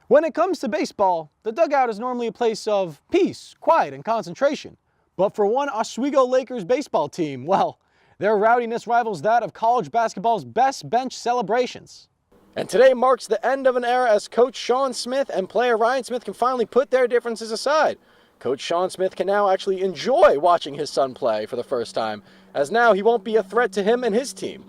When it comes to baseball, the dugout is normally a place of peace, quiet, and concentration. But for one Oswego Lakers baseball team, well, their rowdiness rivals that of college basketball's best bench celebrations. And today marks the end of an era as Coach Sean Smith and player Ryan Smith can finally put their differences aside. Coach Sean Smith can now actually enjoy watching his son play for the first time, as now he won't be a threat to him and his team.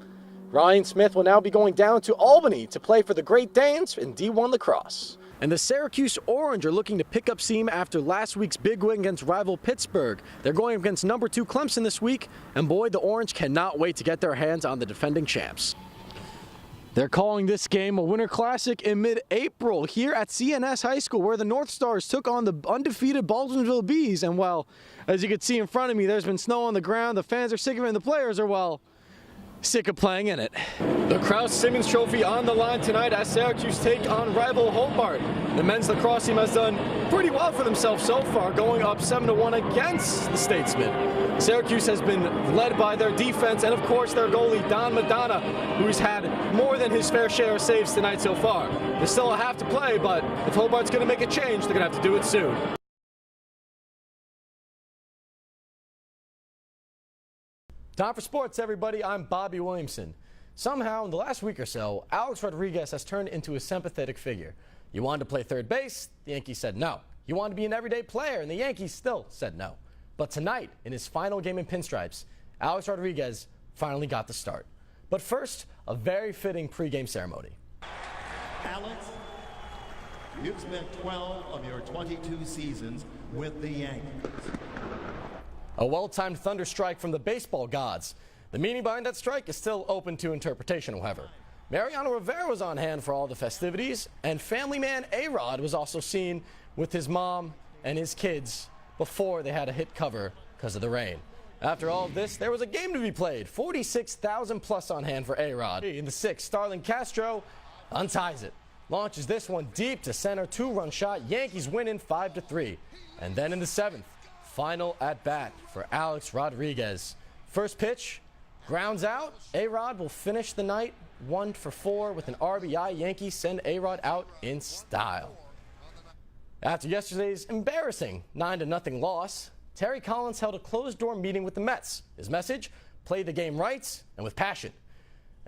Ryan Smith will now be going down to Albany to play for the Great Danes in D1 lacrosse. And the Syracuse Orange are looking to pick up steam after last week's big win against rival Pittsburgh. They're going against number 2 Clemson this week, and boy, the Orange cannot wait to get their hands on the defending champs. They're calling this game a Winter Classic in mid-April here at CNS High School, where the North Stars took on the undefeated Baldwinsville Bees. And well, as you can see in front of me, there's been snow on the ground. The fans are sick of it, and the players are, well, sick of playing in it. The Krause-Simmons Trophy on the line tonight as Syracuse take on rival Hobart. The men's lacrosse team has done pretty well for themselves so far, going up 7-1 against the Statesmen. Syracuse has been led by their defense and, of course, their goalie, Don Madonna, who's had more than his fair share of saves tonight so far. There's still a half to play, but if Hobart's going to make a change, they're going to have to do it soon. Time for sports, everybody. I'm Bobby Williamson. Somehow, in the last week or so, Alex Rodriguez has turned into a sympathetic figure. You wanted to play third base, the Yankees said no. You wanted to be an everyday player, and the Yankees still said no. But tonight, in his final game in pinstripes, Alex Rodriguez finally got the start. But first, a very fitting pregame ceremony. Alex, you've spent 12 of your 22 seasons with the Yankees. A well-timed thunder strike from the baseball gods. The meaning behind that strike is still open to interpretation, however. Mariano Rivera was on hand for all the festivities, and family man A-Rod was also seen with his mom and his kids before they had to hit cover because of the rain. After all of this, there was a game to be played. 46,000 plus on hand for A-Rod. In the 6th, Starlin Castro unties it. Launches this one deep to center, 2-run shot. Yankees winning 5-3. And then in the 7th, final at bat for Alex Rodriguez. First pitch, grounds out. A-Rod will finish the night 1 for 4 with an RBI. Yankees send A-Rod out in style. After yesterday's embarrassing 9-0 loss, Terry Collins held a closed-door meeting with the Mets. His message, play the game right and with passion.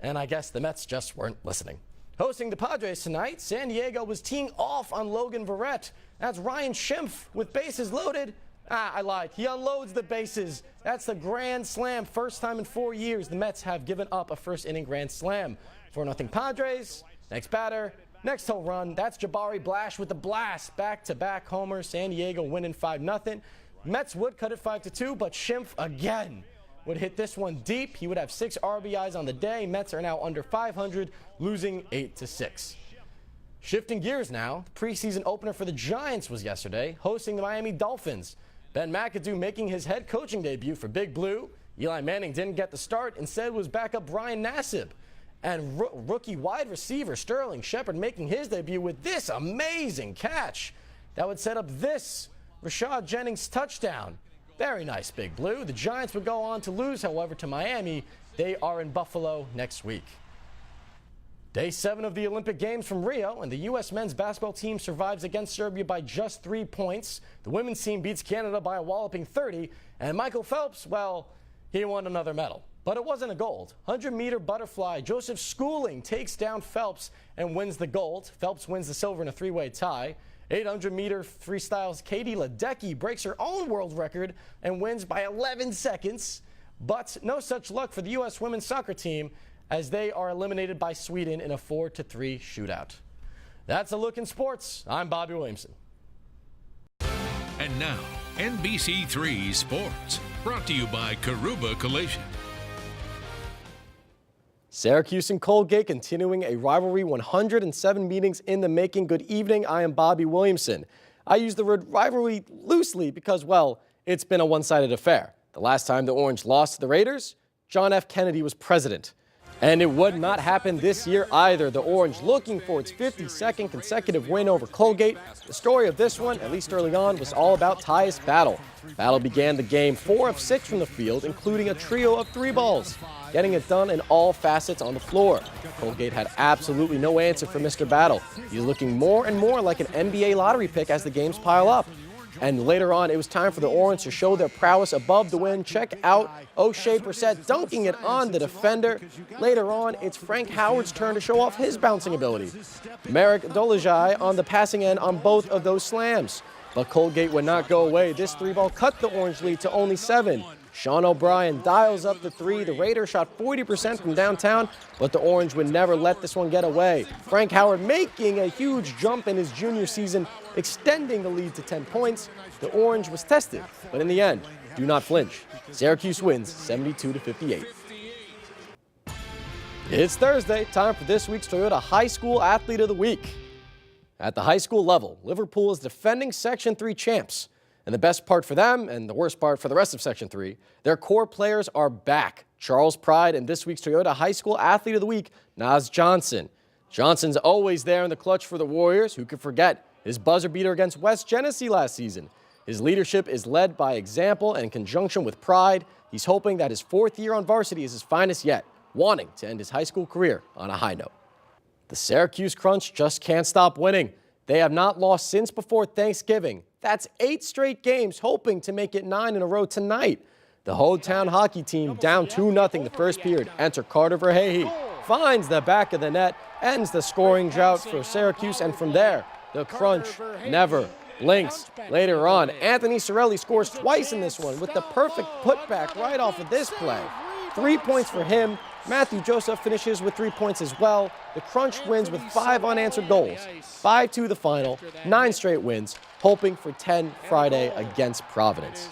And I guess the Mets just weren't listening. Hosting the Padres tonight, San Diego was teeing off on Logan Verrett. That's Ryan Schimpf with bases loaded. I lied. He unloads the bases. That's the grand slam. First time in 4 years the Mets have given up a first-inning grand slam. 4-0 Padres. Next batter. Next home run. That's Jabari Blash with the blast. Back-to-back homers. San Diego winning 5-0. Mets would cut it 5-2, but Schimpf again would hit this one deep. He would have 6 RBIs on the day. Mets are now under 500, losing 8-6. Shifting gears now, the preseason opener for the Giants was yesterday, hosting the Miami Dolphins. Ben McAdoo making his head coaching debut for Big Blue. Eli Manning didn't get the start, instead was backup Brian Nassib. And rookie wide receiver Sterling Shepard making his debut with this amazing catch. That would set up this Rashad Jennings touchdown. Very nice, Big Blue. The Giants would go on to lose, however, to Miami. They are in Buffalo next week. Day 7 of the Olympic Games from Rio, and the U.S. men's basketball team survives against Serbia by just 3 points. The women's team beats Canada by a walloping 30, and Michael Phelps, well, he won another medal. But it wasn't a gold. 100-meter butterfly, Joseph Schooling takes down Phelps and wins the gold. Phelps wins the silver in a 3-way tie. 800-meter freestyles Katie Ledecky breaks her own world record and wins by 11 seconds. But no such luck for the U.S. women's soccer team, as they are eliminated by Sweden in a 4-3 shootout. That's a look in sports. I'm Bobby Williamson. And now, NBC3 Sports, brought to you by Karuba Collation. Syracuse and Colgate continuing a rivalry, 107 meetings in the making. Good evening, I am Bobby Williamson. I use the word rivalry loosely because, well, it's been a one-sided affair. The last time the Orange lost to the Raiders, John F. Kennedy was president. And it would not happen this year either. The Orange looking for its 52nd consecutive win over Colgate. The story of this one, at least early on, was all about Tyus Battle. Battle began the game 4 of 6 from the field, including a trio of 3 balls, getting it done in all facets on the floor. Colgate had absolutely no answer for Mr. Battle. He's looking more and more like an NBA lottery pick as the games pile up. And later on, it was time for the Orange to show their prowess above the win. Check out O'Shea Brissett dunking it on the defender. Later on, it's Frank Howard's turn to show off his bouncing ability. Merrick Dolajai on the passing end on both of those slams. But Colgate would not go away. This 3-ball cut the Orange lead to only 7. Sean O'Brien dials up the 3. The Raiders shot 40% from downtown, but the Orange would never let this one get away. Frank Howard making a huge jump in his junior season, extending the lead to 10 points. The Orange was tested, but in the end, do not flinch. Syracuse wins 72-58. It's Thursday, time for this week's Toyota High School Athlete of the Week. At the high school level, Liverpool is defending Section 3 champs. And the best part for them, and the worst part for the rest of Section 3, their core players are back. Charles Pride and this week's Toyota High School Athlete of the Week, Naz Johnson. Johnson's always there in the clutch for the Warriors. Who could forget his buzzer beater against West Genesee last season? His leadership is led by example and in conjunction with pride. He's hoping that his 4th year on varsity is his finest yet, wanting to end his high school career on a high note. The Syracuse Crunch just can't stop winning. They have not lost since before Thanksgiving. That's 8 straight games, hoping to make it 9 in a row tonight. The Hotown hockey team down 2-0 the first period. Enter Carter Verhey. Finds the back of the net, ends the scoring drought for Syracuse, and from there, the Crunch never blinks. Later on, Anthony Sorelli scores twice in this one with the perfect putback right off of this play. 3 points for him. Matthew Joseph finishes with 3 points as well. The Crunch wins with 5 unanswered goals. 5-2 the final, 9 straight wins, hoping for 10 Friday against Providence.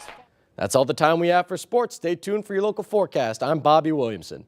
That's all the time we have for sports. Stay tuned for your local forecast. I'm Bobby Williamson.